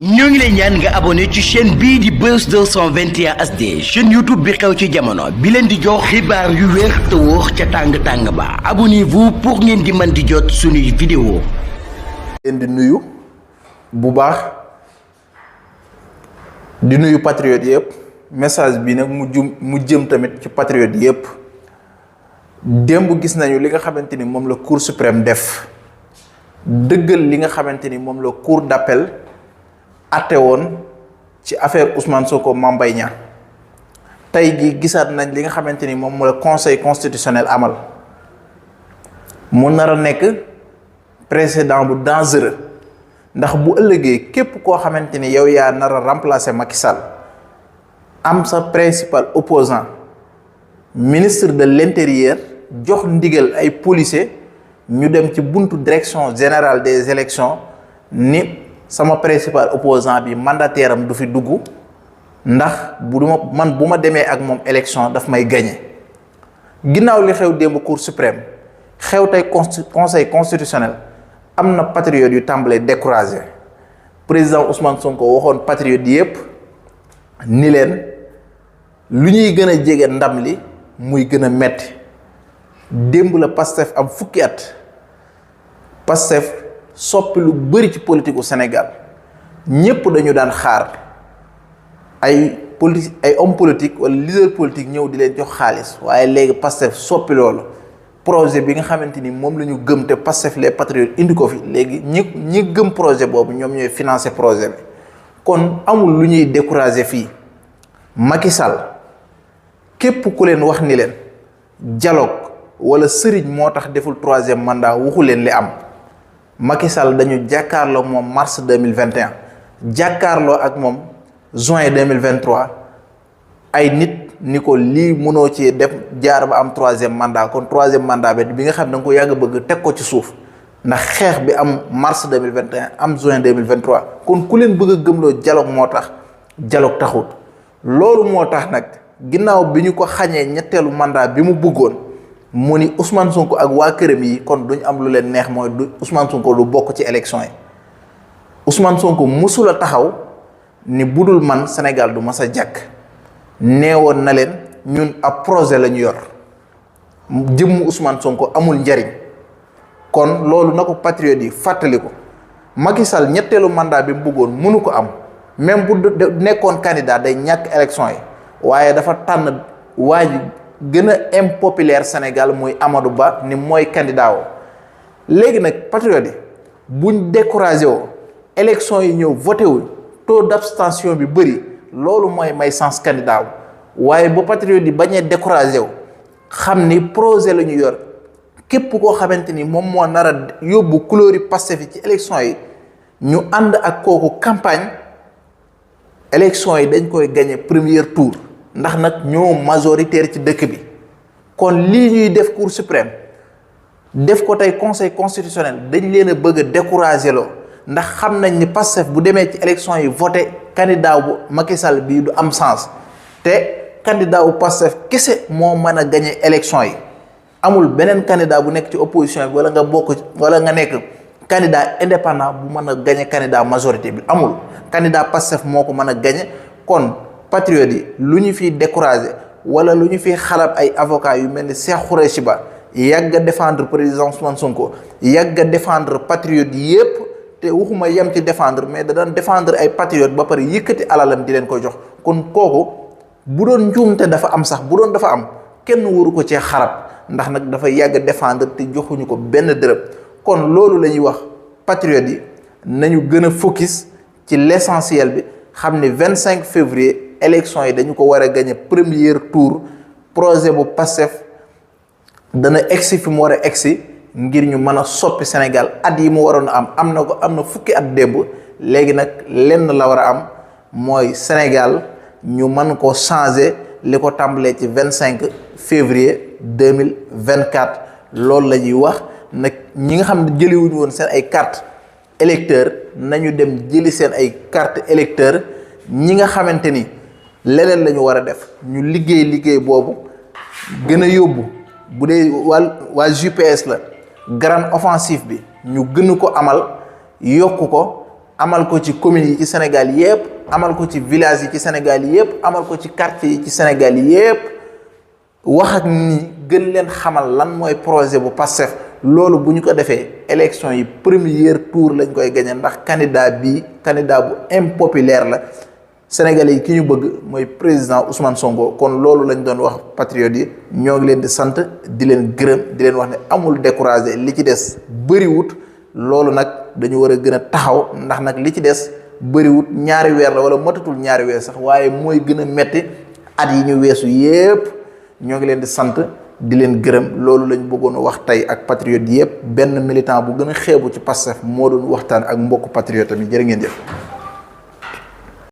ñoo ngi lay ñaan nga abonné ci chaîne bii di Buzz 221 HD chaîne YouTube bi xew ci jamono bi leen di jox xibaar yu wér te wóor ca tàng-tàng ba abonnez-vous pour ngeen di mën di jot suñuy vidéo leen di nuyu bu baax di nuyu patriote yëpp message bi nag mu jëm tamit ci patriote yëpp démb gis nañu li nga xamante ni moom la Cour suprême def dëggal li nga xamante ni moom la Cour d'appel atte woon ci affaire Ousmane Sonko Mame Mbaye Niang tey jii gisaat nañ li nga xamante ni moom la conseil constitutionnel amal mu nar a nekk précédent bu dangereux ndax bu ëllëgee képp koo xamante ni yow yaa nar a remplacer Macky Sall am sa principal opposant ministre de l'intérieur jox ndigal ay policiers ñu dem ci buntu direction générale des élections ni sama principal opposant bi mandataire am du fi dugg ndax bu ma demee ak moom élection daf may gagné ginnaaw li xew démb Cour suprême xew tey conseil constitutionnel am na patriotes yu tàmbalee découragé président Ousmane Sonko waxoon patriotes yépp ni leen lu ñuy gën a jege ndam li muy gën a metti démb la Pastef am fukki at Pastef soppi lu bëri ci politique u Sénégal ñépp dañu daan xaar ay homme politique wala leader politique ñëw di leen jox xaalis waaye léegi Pastef soppi loolu projet bi nga xamante ni moom la ñu gëm te Pastef les patriotes indi ko fi léegi ñi gëm projet boobu ñoom ñooy financer projet bi kon amul lu ñuy décourager fii Macky Sall képp ku leen wax ni leen dialogue wala sëriñ moo tax deful troisième mandat waxu leen li am Macky Sall dañu jàkkaarloo moom mars 2021 jàkkaarloo ak moom juin 2023 ay nit ni ko lii mënoo ci def jaar ba am troisième mandat kon troisième mandat bi nga xam ne da nga ko yàgg bëgg teg ko ci suuf ndax xeex bi am mars 2021 am juin 2023 kon ku leen bëgg a gëmloo dialogue moo tax dialogue taxut loolu moo tax nag ginnaaw bi ñu ko xañee ñetteelu mandat bi mu bëggoon mu ni Ousmane Sonko ak waa këram yi kon duñ am lu leen neex mooy du Ousmane Sonko lu bokk ci élection yi Ousmane Sonko mësula taxaw ni budul man Sénégal du mas a jàkk neewoon na leen ñun ab projet la ñu yor jëmmu Ousmane Sonko amul njariñ kon loolu na ko patriote yi fàttali ko Macky Sall ñetteelu mandat bi mu bëggoon mënu ko am même bu nekkoon candidat day ñàkk élection yi waaye dafa tànn waa ji gën a impopulaire Sénégal muy Amadou Ba ni mooy candidat woo léegi nag patriote yi buñ découragé woo élection yi ñëw voté wuñ taux d'abstention bi bëri loolu mooy may sens candidat wu waaye ba patriote yi bañee découragé wu xam ni projet la ñu yor képp koo xamante ni moom moo nar a yóbbu couleur yi Pastef ci élection yi ñu ànd ak kooku campagne élection yi dañ koy gagné premier tour ndax nag ñoo majoritaire ci dëkk bi kon lii ñuy def Cour suprême def ko tey conseil constitutionnel dañ leen a bëgg a décourager loo ndax xam nañ ni Pastef bu demee ci élection yi voté candidat bu Macky Sall bii du am sens te candidat bu Pastef kese moo mën a gagné élection yi amul beneen candidat bu nekk ci opposition bi wala nga bokk wala nga nekk candidat indépendant bu mën a gagné candidat majorité bi amul candidat Pastef moo ko mën a gagné kon patriote yi lu ñu fiy découragé wala lu ñu fiy xalab ay avocats yu mel ni Cheikh Khoureyssi Ba yàgg a défendre président Ousmane Sonko yàgg a défendre patriote yépp te waxuma yem ci défendre mais da daan défendre ay patriote ba pare yëkkati alalam di leen ko jox kon kooku bu doon njuumte dafa am sax bu doon dafa am kenn waru ko cee xarab ndax nag dafa yàgg a défendre te joxuñu ko benn dërëm kon loolu la ñuy wax patriote yi nañu gën a focus ci l'essentiel bi xam ne 25 février élection yi dañu ko war a gagner premier tour projet bu Pastef dana egsi fi mu war a egsi ngir ñu mën a soppi Sénégal at yi mu waroon a am na fukki at démb léegi nag lenn la war a am mooy Sénégal ñu mën ko changer li ko tàmbalee ci 25 février 2024 loolu la ñuy wax nag ñi nga xam ne jëliwuñu woon seen ay carte électeur nañu dem jëli seen ay carte électeur ñi nga xamante ni leneen la ñu war a def ñu liggéey boobu gën a yóbbu bu dee waa GPS la grande offensive bi ñu gën ko amal yokku ko amal ko ci communes yi ci Sénégal yépp amal ko ci village yi ci Sénégal yépp amal ko ci quartier yi ci Sénégal yépp wax ak ni gën leen xamal lan mooy projet bu Pastef loolu bu ñu ko defee élection yi premier tour lañ koy gagné ndax candidat bu impopulaire la Sénégalais yi ki ñu bëgg mooy président Ousmane Sonko kon loolu lañ doon wax patriotes yi ñoo ngi leen di sant di leen gërëm di leen wax ne amul découragé li ci des bëriwut loolu nag dañu war a gën a taxaw ndax nag li ci des bëriwut ñaari weer la wala matatul ñaari weer sax waaye mooy gën a metti at yi ñu weesu yépp ñoo ngi leen di sant di leen gërëm loolu lañ bëggoon a wax tey ak patriotes yépp benn militant bu gën a xeebu ci Pastef moo doon waxtaan ak mbokku patriote mi jërë ngeen jëf